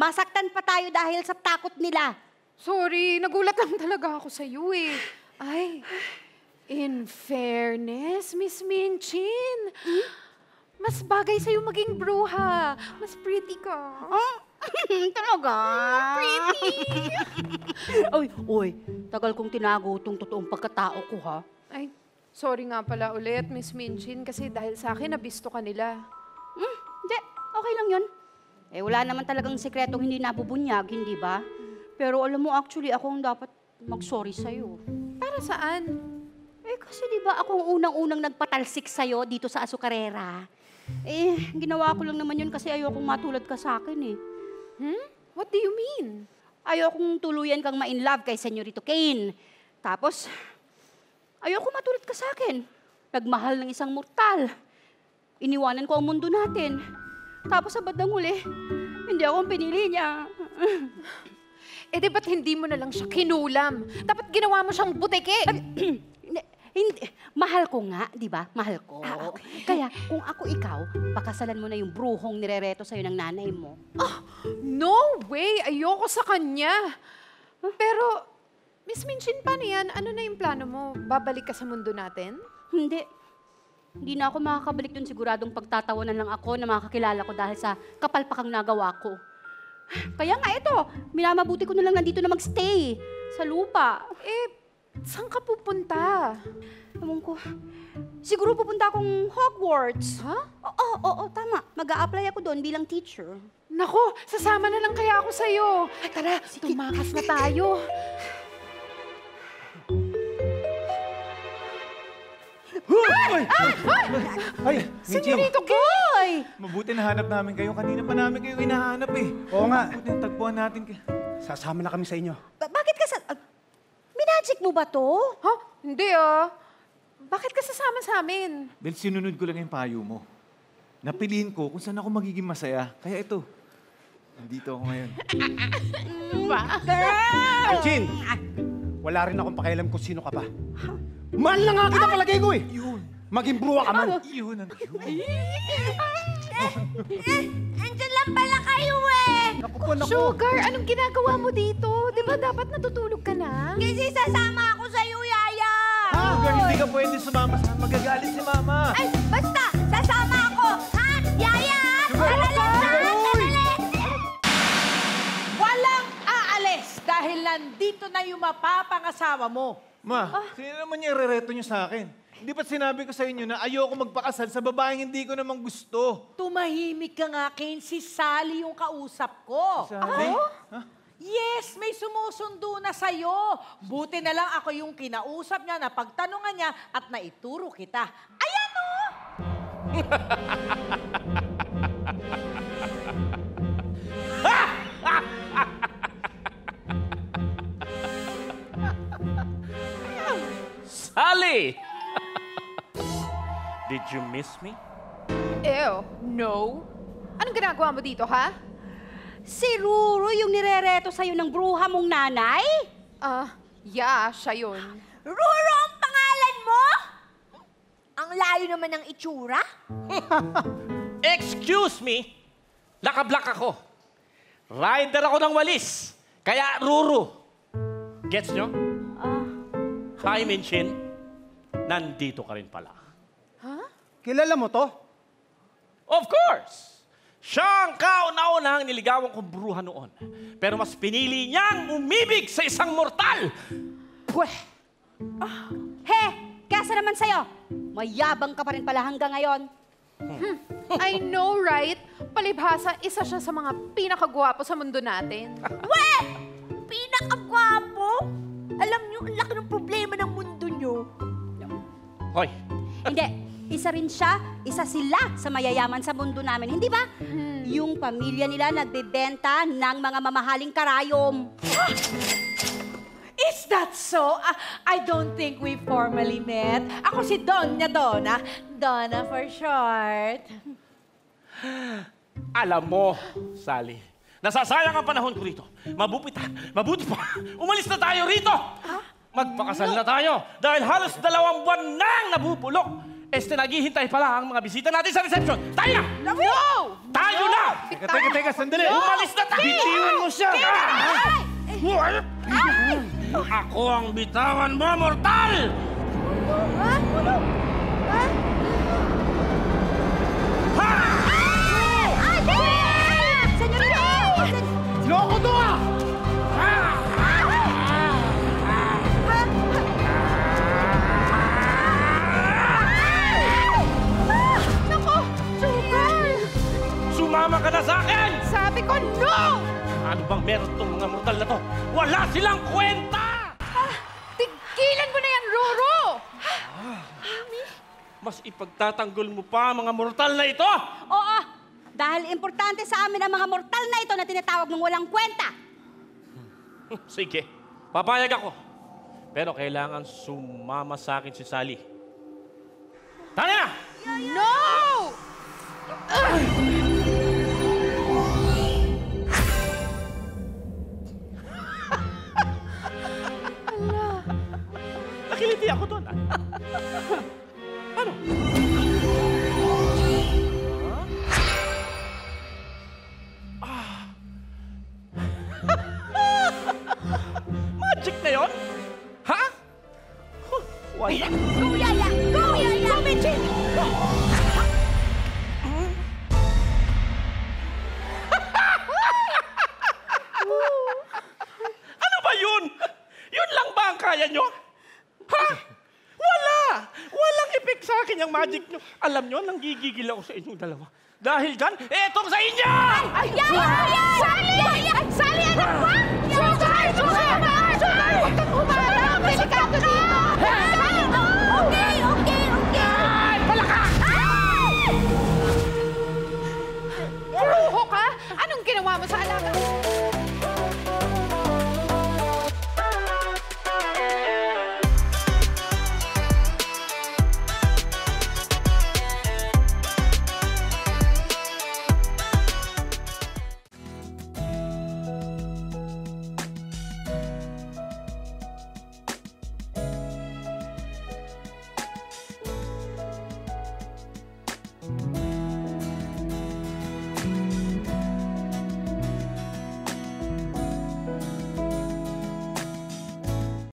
Masaktan pa tayo dahil sa takot nila. Sorry, nagulat lang talaga ako sa'yo eh. Ay, in fairness, Miss Minchin, mas bagay sa'yo maging bruha. Mas pretty ka. Oh, talaga? Pretty! Oy, tagal kong tinago itong totoong pagkatao ko, ha? Ay, sorry nga pala ulit, Miss Minchin, kasi dahil sa akin, nabisto ka nila. Hindi, okay lang yun. Wala naman talagang sekretong hindi nabubunyag, hindi ba? Pero alam mo, actually, ako ang dapat mag-sorry sa'yo. Para saan? Kasi di ba ako ang unang-unang nagpatalsik sa'yo dito sa Azucarera? Ginawa ko lang naman yun kasi ayokong matulad ka sa akin eh. What do you mean? Ayokong tuluyan kang ma-in-love kay Senyorito Kane. Tapos, ayokong matulad ka sa akin. Nagmahal ng isang mortal. Iniwanan ko ang mundo natin. Tapos sa bandang huli, hindi ako ang pinili niya. Di ba't hindi mo na lang siya kinulam? Dapat ginawa mo siyang buteke. Hindi. Mahal ko nga, di ba? Mahal ko. Okay. Kaya kung ako ikaw, pakasalan mo na yung bruhong nirereto sa'yo ng nanay mo. No way! Ayoko sa kanya. Pero, Miss Minchin, paano yan? Ano na yung plano mo? Babalik ka sa mundo natin? Hindi. Hindi na ako makakabalik dun. Siguradong pagtatawanan lang ako na makakilala ko dahil sa kapalpakang nagawa ko. Kaya nga ito, minamabuti ko na lang nandito na magstay sa lupa. Saan ka pupunta? Ewan ko. Siguro pupunta akong Hogwarts. Ha? Oo, tama. Mag-a-apply ako doon bilang teacher. Nako, sasama na lang kaya ako sa'yo. Ay, tara, tumakas na tayo. Ay, Minchin! Senyorito Kane! Mabuti nahanap namin kayo. Kanina pa namin kayo hinahanap eh. Oo nga. Mabuti tagpuan natin kayo. Sasama na kami sa inyo. Bakit ka sa... Minagic mo ba to? Ha? Hindi ah. Bakit ka sasama sa amin? Dahil sinunod ko lang yung payo mo. Napiliin ko kung saan ako magiging masaya. Kaya ito, nandito ako ngayon. Minchin! Wala rin akong pakialam kung sino ka pa. Mahal na nga kita palagay ko eh! Yun! Maging bruwa ka man! Yun! Andiyan lang pala kayo eh! Naku po, naku! Sugar, anong ginagawa mo dito? Di ba dapat natutulog ka na? Kasi sasama ako sa'yo, Yaya! Sugar, hindi ka pwede sumama sa magagalit si Mama. Ay, basta! Sasama ako! Ha? Yaya! Sandali! Walang aalis dahil nandito na yung mapapangasawa mo. Ma, sino naman yung rereto niyo sa akin? Hindi ba't sinabi ko sa inyo na ayoko magpakasal sa babaeng hindi ko naman gusto? Tumahimik ka nga, Kane. Si Sally yung kausap ko. Sally? Ha? Yes, may sumusundo na sa'yo. Buti na lang ako yung kinausap niya, napagtanungan niya at naituro kita. Ayan o! Sally! Did you miss me? Ew, no. Anong ginagawa mo dito, ha? Si Ruru yung nirereto sa'yo ng bruha mong nanay? Yeah, siya yun. Ruru ang pangalan mo? Ang layo naman ng itsura? Excuse me! Nakablock ako. Rider ako ng walis. Kaya Ruru. Gets nyo? Hi, Minchin. Nandito ka rin pala. Kilala mo to? Of course! Siya ang kauna-unahang niligawan kong bruha noon. Pero mas pinili niyang umibig sa isang mortal! Pweh! Kesa naman sa'yo, mayabang ka pa rin pala hanggang ngayon. I know, right? Palibhasa, isa siya sa mga pinakagwapo sa mundo natin. Weh! Pinakagwapo? Alam niyo, ang laki ng problema ng mundo niyo. Hoy, Hindi, isa rin siya, isa sila sa mayayaman sa mundo namin, hindi ba? Yung pamilya nila nagbebenta ng mga mamahaling karayom. Is that so? I don't think we formally met. Ako si Doña Donna. Donna for short. alam mo, Sally, nasasayang ang panahon ko rito. Mabuti pa, umalis na tayo rito! Magpakasal na tayo dahil halos 2 buwan nang nabubulok. naghihintay pala ang mga bisita natin sa reception. Tayo na! No! Tayo na! Teka, sandali. Umalis na tayo! Bitiwan mo siya! Ako ang bitawan mo, mortal! Loko to ah! Nako! Sugar! Sumama ka na sa akin! Sabi ko, no! Ano bang meron tong mga mortal na to? Wala silang kwenta! Tigilan mo na yan, Roro! Mas ipagtatanggol mo pa mga mortal na ito! Oo, dahil importante sa amin ang mga mortal na ito na tinatawag mong walang kwenta. Sige, papayag ako. Pero kailangan sumama sa akin si Sally. Tanya! No! Nakiliti ako doon. Ano? Magic na yon? Ha? Wala. Go, Yaya! Go, Yaya! Go, Mitchie! Ano ba yun? Yun lang ba ang kaya nyo? Ha? Wala! Walang effect sa akin yung magic nyo. Alam nyo, nanggigigil ako sa inyong dalawa. Dahil dyan, etong sa inyo! Ay, Yaya! Sally! Sally, anak ko! Sugar! Sugar! Sugar! Huwag kang umarap! Delikado na!